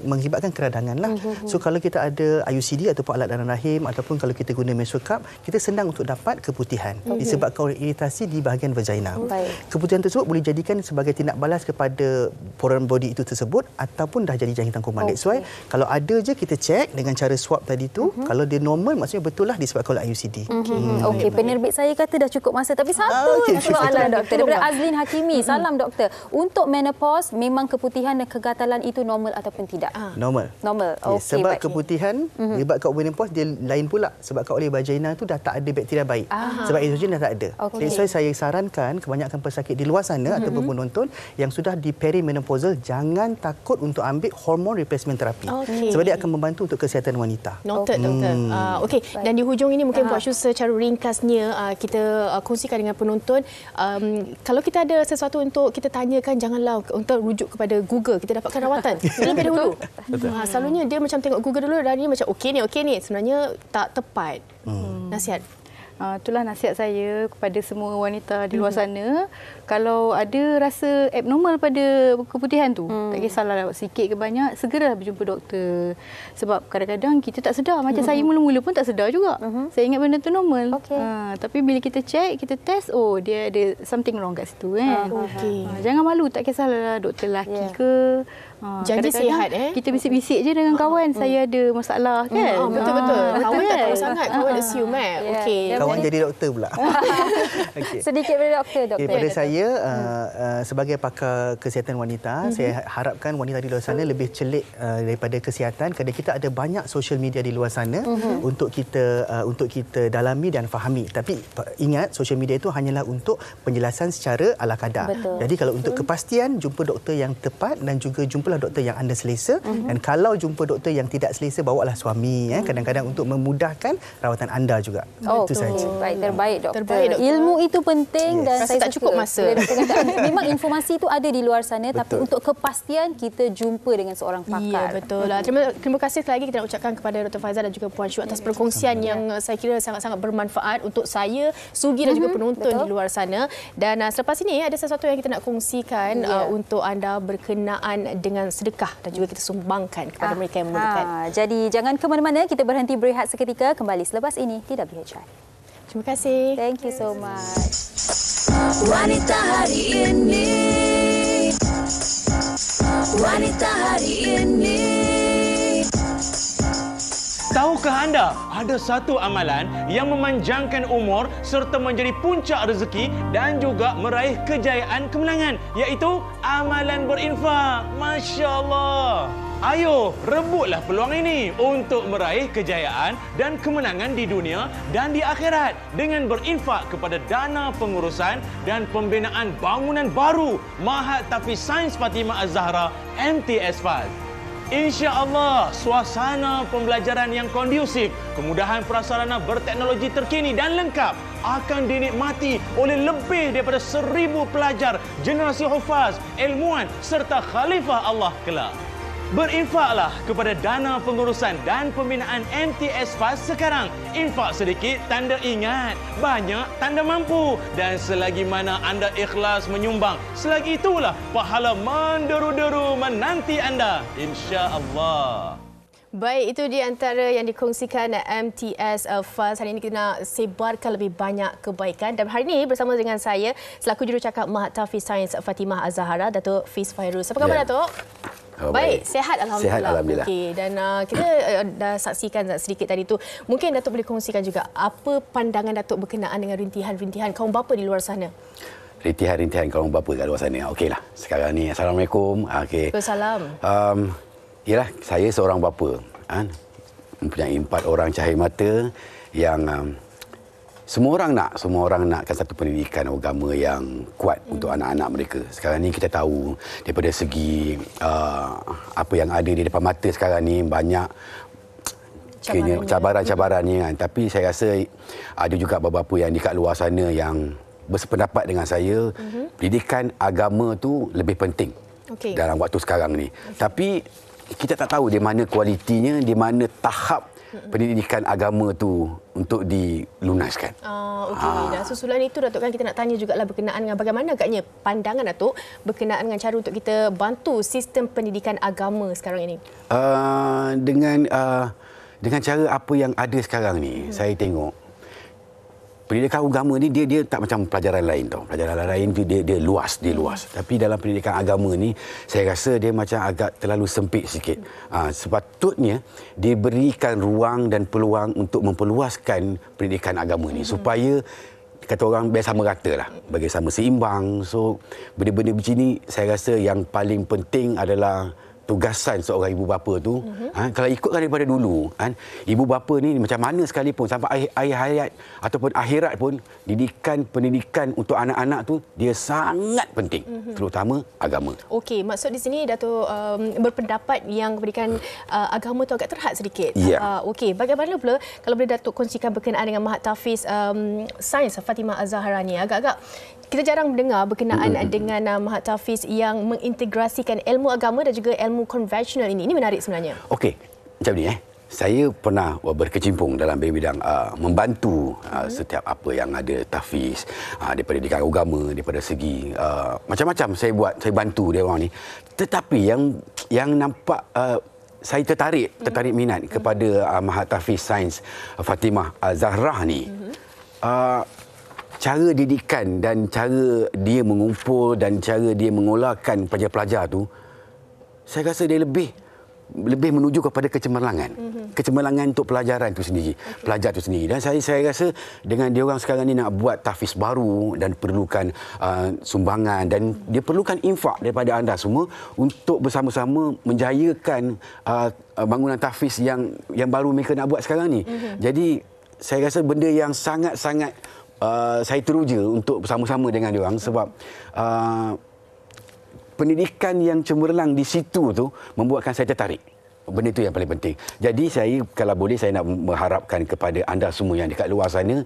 mengakibatkan keradangan lah. So kalau kita ada IUCD ataupun alat dalam rahim ataupun kalau kita guna Mesocup, kita senang untuk dapat keputihan disebabkan oleh iritasi di bahagian vagina. Keputihan tersebut boleh jadikan sebagai tindak balas kepada foreign body itu tersebut ataupun dah jadi jangkitan kuman. That's why kalau ada je kita cek dengan cara swab tadi tu, kalau dia normal maksudnya betul lah disebabkan oleh IUCD. Okey, penerbit saya kata dah cukup masa, tapi satu soalan, doktor, daripada Azlin Hakimi. Salam, doktor. Untuk menopause, memang keputihan dan kegatalan itu normal ataupun tidak? Normal. Okey, sebab keputihan disebabkan menopause dia lain pula, sebabkan oleh vagina tu dah tak ada bakteria baik. Sebab estrogen dah tak ada. That's why saya sarankan kebanyakan pesakit di luar sana ataupun penonton yang sudah di perimenopausal, jangan takut untuk ambil hormon replacement terapi. Sebab dia akan membantu untuk kesihatan wanita. Noted, doktor. Okey, dan di hujung ini mungkin Puan Shu secara ringkasnya kita kongsikan dengan penonton. Kalau kita ada sesuatu untuk kita tanyakan, janganlah untuk rujuk kepada Google. Kita dapatkan rawatan terlebih dahulu. Selalunya dia macam tengok Google dulu dan dia macam okey ni. Sebenarnya tak tepat. Nasihat. Itulah nasihat saya kepada semua wanita di luar sana. Kalau ada rasa abnormal pada keputihan tu, tak kisahlah sikit ke banyak, segeralah berjumpa doktor. Sebab kadang-kadang kita tak sedar. Macam saya mula-mula pun tak sedar juga. Saya ingat benda tu normal. Tapi bila kita check, kita test, dia ada something wrong kat situ kan. Jangan malu, tak kisahlah doktor lelaki ke. Janji sihat kita bisik-bisik je dengan kawan, saya ada masalah kan. Betul-betul. Kawan tak tahu sangat, kawan assume okey. Kawan jadi doktor pula. Sedikit pada doktor. Daripada saya sebagai pakar kesihatan wanita, saya harapkan wanita di luar sana lebih celik daripada kesihatan, kerana kita ada banyak social media di luar sana untuk kita dalami dan fahami. Tapi ingat, social media itu hanyalah untuk penjelasan secara ala kadar. Jadi kalau untuk kepastian, jumpa doktor yang tepat dan juga jumpa jumpalah doktor yang anda selesa dan kalau jumpa doktor yang tidak selesa bawalah suami kadang-kadang untuk memudahkan rawatan anda juga. Itu saja. Baik, terbaik doktor. Terbaik, doktor. Ilmu itu penting dan Rasa saya tak cukup masa. Memang informasi itu ada di luar sana tapi untuk kepastian kita jumpa dengan seorang pakar. Ya, betul lah. Terima kasih sekali lagi kita nak ucapkan kepada Dr. Faizal dan juga Puan Syu atas perkongsian yang saya kira sangat-sangat bermanfaat untuk saya, Sugi dan juga penonton di luar sana. Dan selepas ini ada sesuatu yang kita nak kongsikan untuk anda berkenaan dengan sedekah dan juga kita sumbangkan kepada mereka yang memerlukan. Jadi jangan ke mana-mana, kita berhenti berehat seketika, kembali selepas ini di WHI. Terima kasih. Thank you so much. Wanita hari ini. Wanita hari ini. Tahukah anda ada satu amalan yang memanjangkan umur serta menjadi puncak rezeki dan juga meraih kejayaan kemenangan, iaitu amalan berinfak. Masya Allah. Ayo, rebutlah peluang ini untuk meraih kejayaan dan kemenangan di dunia dan di akhirat dengan berinfak kepada dana pengurusan dan pembinaan bangunan baru Mahat Tafiz Sains Fatimah Az-Zahra MTS FAZ. InsyaAllah, suasana pembelajaran yang kondusif, kemudahan prasarana berteknologi terkini dan lengkap akan dinikmati oleh lebih daripada 1,000 pelajar generasi hufaz, ilmuwan serta khalifah Allah kelak. Berinfaklah kepada dana pengurusan dan pembinaan MTS FAZ sekarang. Infak sedikit tanda ingat, banyak tanda mampu. Dan selagi mana anda ikhlas menyumbang, selagi itulah pahala menderu-deru menanti anda, insya-Allah. Baik, itu di antara yang dikongsikan MTS FAZ. Hari ini kita nak sebarkan lebih banyak kebaikan. Dan hari ini bersama dengan saya, selaku jurucakap Mahat Tafiz Sains Fatimah Az-Zahra, Datuk Fiz Fairuz. Apa khabar, Datuk? Baik, sihat Alhamdulillah. Sihat Alhamdulillah. Okey, dan kita dah saksikan sedikit tadi tu. Mungkin Datuk boleh kongsikan juga apa pandangan Datuk berkenaan dengan rintihan-rintihan kaum bapa di luar sana? Rintihan-rintihan kaum bapa kat luar sana. Okeylah. Sekarang ni Assalamualaikum. Okey. Waalaikumsalam. Yalah, saya seorang bapa. Mempunyai 4 orang cahaya mata yang semua orang nakkan satu pendidikan agama yang kuat untuk anak-anak mereka. Sekarang ni kita tahu daripada segi apa yang ada di depan mata sekarang ni banyak cabaran-cabarannya kan. Tapi saya rasa ada juga bapa-bapa yang di kat luar sana yang bersependapat dengan saya, pendidikan agama tu lebih penting dalam waktu sekarang ni. Tapi kita tak tahu di mana kualitinya, di mana tahap pendidikan agama tu untuk dilunaskan. Dan susulan itu Datuk, kan kita nak tanya jugalah berkenaan dengan bagaimana agaknya pandangan Datuk berkenaan dengan cara untuk kita bantu sistem pendidikan agama sekarang ini. Dengan cara apa yang ada sekarang ni, saya tengok pendidikan agama ni dia tak macam pelajaran lain tau. Pelajaran lain tu dia luas. Tapi dalam pendidikan agama ni saya rasa dia macam agak terlalu sempit sikit. Sepatutnya diberikan ruang dan peluang untuk memperluaskan pendidikan agama ni supaya kata orang biasa merata lah, bagi sama seimbang. So benda-benda macam saya rasa yang paling penting adalah tugasan seorang ibu bapa tu. Kalau ikutkan daripada dulu, ibu bapa ni macam mana sekalipun sampai akhir hayat ataupun akhirat pun, pendidikan untuk anak-anak tu dia sangat penting, terutama agama. Okey, maksud di sini Datuk berpendapat yang pendidikan agama tu agak terhad sedikit. Okey, bagaimana pula kalau boleh Datuk kongsikan berkenaan dengan Mahat Tafiz Sains Fatimah Az-Zahra ni? Agak-agak kita jarang mendengar berkenaan dengan Mahat Tafiz yang mengintegrasikan ilmu agama dan juga ilmu konvensional ini. Ini menarik sebenarnya. Okey, macam ni saya pernah berkecimpung dalam bidang membantu setiap apa yang ada Tafiz daripada pendidikan agama, daripada segi macam-macam saya bantu dia orang ni. Tetapi yang nampak saya tertarik minat kepada Mahat Tafiz Sains Fatimah Az-Zahra ni. Cara didikan dan cara dia mengumpul dan cara dia mengolahkan pelajar-pelajar tu, saya rasa dia lebih menuju kepada kecemerlangan. Kecemerlangan untuk pelajaran tu sendiri, pelajar tu sendiri. Dan saya rasa dengan dia orang sekarang ni nak buat tahfiz baru dan perlukan sumbangan dan dia perlukan infak daripada anda semua untuk bersama-sama menjayakan bangunan tahfiz yang baru mereka nak buat sekarang ni. Jadi saya rasa benda yang sangat-sangat saya teruja untuk bersama-sama dengan dia orang sebab pendidikan yang cemerlang di situ tu membuatkan saya tertarik. Benda itu yang paling penting. Jadi saya kalau boleh saya nak mengharapkan kepada anda semua yang dekat luar sana,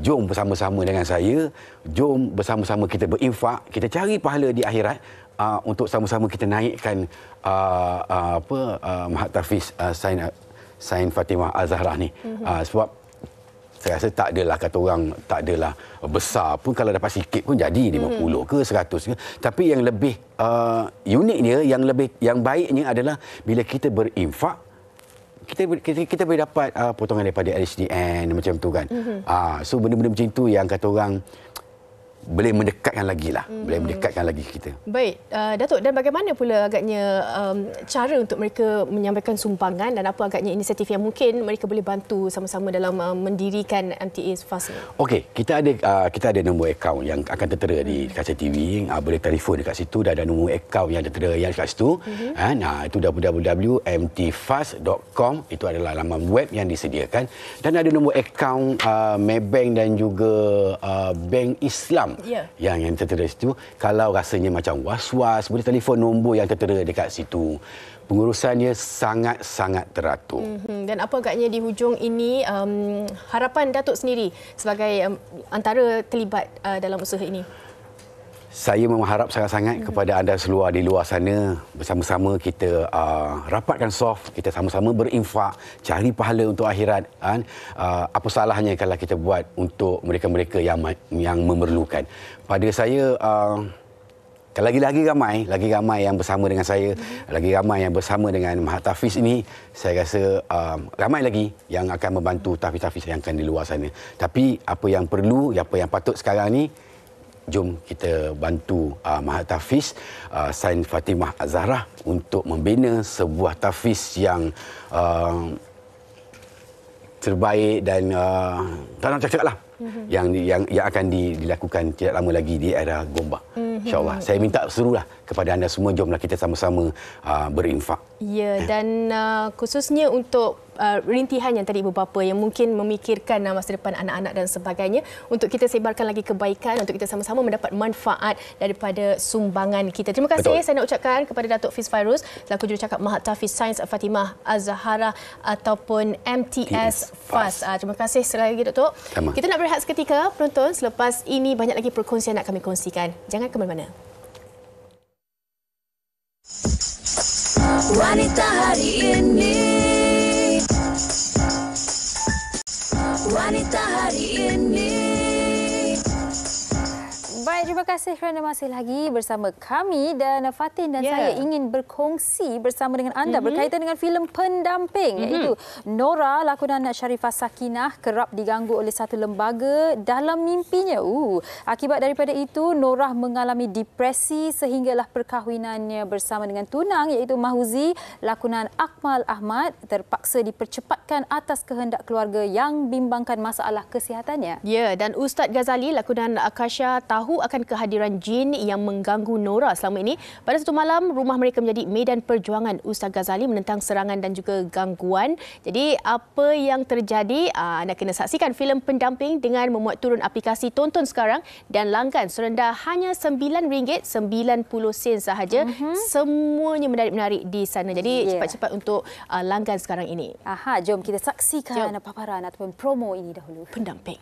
jom bersama-sama dengan saya, jom bersama-sama kita berinfak, kita cari pahala di akhirat untuk sama-sama kita naikkan Mahatahfiz Sain Fatimah Al-Zahra ni. Sebab saya rasa tak adalah kata orang tak adalah besar pun, kalau dapat sikit pun jadi 50 ke 100 ke. Tapi yang lebih uniknya, yang baiknya adalah bila kita berinfak, kita boleh dapat potongan daripada LHDN macam tu kan. So benda-benda macam tu yang kata orang boleh mendekatkan lagi lah. Boleh mendekatkan lagi kita. Baik, Datuk, dan bagaimana pula agaknya cara untuk mereka menyampaikan sumbangan dan apa agaknya inisiatif yang mungkin mereka boleh bantu sama-sama dalam mendirikan MTA FAS ni? Okey, kita ada nombor akaun yang akan tertera di kaca TV. Boleh telefon dekat situ, dah ada nombor akaun yang tertera yang dekat situ. Nah, itu www.mtfas.com. Itu adalah laman web yang disediakan. Dan ada nombor akaun Maybank dan juga Bank Islam. Yang tertera situ. Kalau rasanya macam was-was, boleh telefon nombor yang tertera dekat situ. Pengurusannya sangat-sangat teratur. Dan apa agaknya di hujung ini harapan Datuk sendiri sebagai antara terlibat dalam usaha ini? Saya mengharap sangat-sangat kepada anda seluar di luar sana, bersama-sama kita rapatkan soft, kita sama-sama berinfak, cari pahala untuk akhirat. Apa salahnya kalau kita buat untuk mereka-mereka yang memerlukan. Pada saya, lagi ramai yang bersama dengan saya, lagi ramai yang bersama dengan Mahatahfiz ini, saya rasa ramai lagi yang akan membantu tahfiz-tahfiz yang akan di luar sana. Tapi apa yang perlu, apa yang patut sekarang ni, jom kita bantu Mahatahfiz Sain Fatimah Al-Zahra untuk membina sebuah tahfiz yang terbaik dan tak nak cakap lah. Yang akan dilakukan tidak lama lagi di era Gombak. InsyaAllah. Saya minta serulah kepada anda semua, jomlah kita sama-sama berinfak. Ya, dan khususnya untuk rintihan yang tadi Ibu Bapa yang mungkin memikirkan masa depan anak-anak dan sebagainya, untuk kita sebarkan lagi kebaikan, untuk kita sama-sama mendapat manfaat daripada sumbangan kita. Terima kasih. Betul. Saya nak ucapkan kepada Datuk Fiz Fairuz selaku jurucakap Mahatahfiz Sain Fatimah Al-Zahra ataupun MTS FAS. Terima kasih sekali lagi, Datuk. Sama. Kita nak berehat seketika, penonton. Selepas ini banyak lagi perkongsian nak kami kongsikan. Jangan ke mana-mana. Wanita hari ini, wanita hari ini. Baik, terima kasih kerana masih lagi bersama kami, dan Fatin dan saya ingin berkongsi bersama dengan anda berkaitan dengan filem Pendamping, iaitu Nora, lakonan Sharifah Sakinah, kerap diganggu oleh satu lembaga dalam mimpinya. Akibat daripada itu, Nora mengalami depresi sehinggalah perkahwinannya bersama dengan tunang iaitu Mahuzi, lakonan Akmal Ahmad, terpaksa dipercepatkan atas kehendak keluarga yang bimbangkan masalah kesihatannya. Ya, dan Ustaz Ghazali, lakonan Akasha, tahu akan kehadiran jin yang mengganggu Nora selama ini. Pada satu malam, rumah mereka menjadi medan perjuangan Ustaz Ghazali menentang serangan dan juga gangguan. Jadi, apa yang terjadi? Anda kena saksikan filem Pendamping dengan memuat turun aplikasi Tonton Sekarang dan langgan serendah hanya RM9.90 sahaja. Semuanya menarik-menarik di sana. Jadi, cepat-cepat untuk langgan sekarang ini. Jom kita saksikan paparan ataupun promo ini dahulu. Pendamping.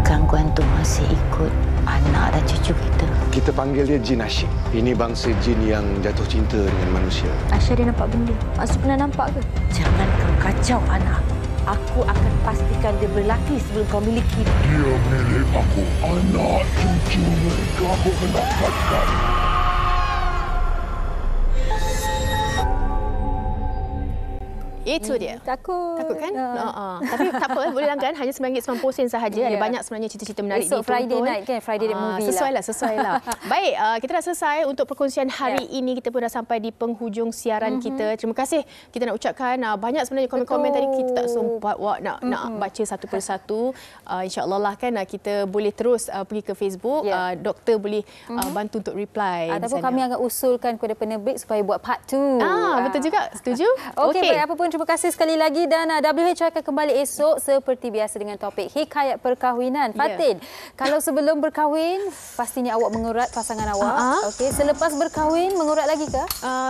Gangguan tu masih ikut anak dan cucu kita. Kita panggil dia jin asyik. Ini bangsa jin yang jatuh cinta dengan manusia. Aisyah dia nampak benda. Asyik pernah nampak ke? Jangan kau kacau anak. Aku akan pastikan dia berlaki sebelum kau miliki dia. Dia milik aku. Anak cucu mereka aku akan dapatkan. Itu dia. Takut kan? Tapi tak apa, boleh langgan. Hanya RM9.90 sahaja. Ada banyak sebenarnya cerita-cerita menarik di Friday night kan? Friday night movie Sesuai lah. Baik, kita dah selesai untuk perkongsian hari ini. Kita pun dah sampai di penghujung siaran kita. Terima kasih. Kita nak ucapkan banyak sebenarnya komen-komen tadi. Kita tak sempat nak baca satu persatu. InsyaAllah lah kan kita boleh terus pergi ke Facebook. Doktor boleh bantu untuk reply. Ataupun kami akan usulkan kepada penerbit supaya buat part 2. Betul juga. Setuju? Okey, baik, apa pun terima kasih sekali lagi dan WH akan kembali esok seperti biasa dengan topik hikayat perkahwinan. Fatin, kalau sebelum berkahwin pastinya awak mengurat pasangan awak. Okey, selepas berkahwin mengurat lagi ke?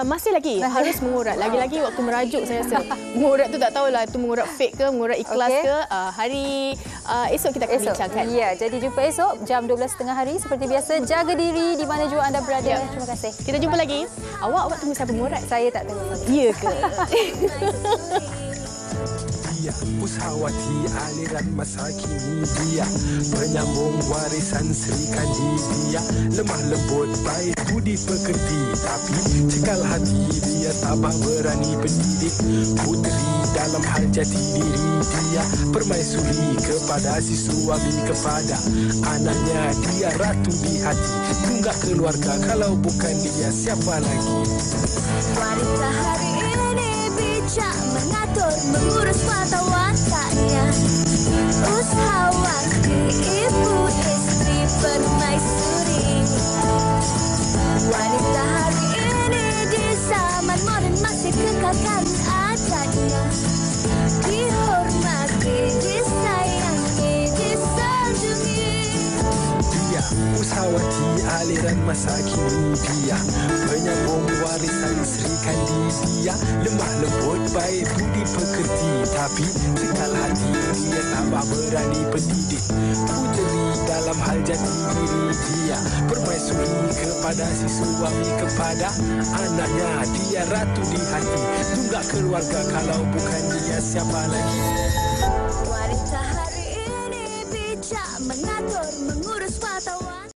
Masih lagi, harus mengurat. Lagi-lagi waktu merajuk saya rasa. Mengurat tu tak tahulah itu mengurat fake ke, mengurat ikhlas ke. Hari esok kita akan bincangkan. Ya, jadi jumpa esok jam 12.30 hari seperti biasa. Jaga diri di mana jua anda berada. Terima kasih. Kita jumpa lagi. Awak tunggu siapa mengurat? Saya tak tunggu. Ya ke? Dia usahawati aliran masa kini, dia penyambung warisan Sri Kandi, dia lemah lembut baik budi pekerti, tapi cekal hati dia tabah berani pendidik puteri dalam hal jati diri, dia permaisuri kepada si suami, kepada anaknya dia ratu di hati, tunggak keluarga, kalau bukan dia siapa lagi. Wanita hari ini bijak mengatur, mengurus mata wataknya. Usahawati, ibu istri permaisuri. Wanita hari ini di zaman modern masih kekalkan adatnya. Dihormati, disayangi, disanjungi. Dia usahawati aliran masa kini, dia penyambung warisan Sri Kandi, dia lemah lembut baik budi pekerti, tapi cekal hati dia tabah berani pendidik puteri dalam hal jati diri, dia permaisuri kepada si suami, kepada anaknya dia ratu di hati, tunggak keluarga, kalau bukan dia siapa lagi.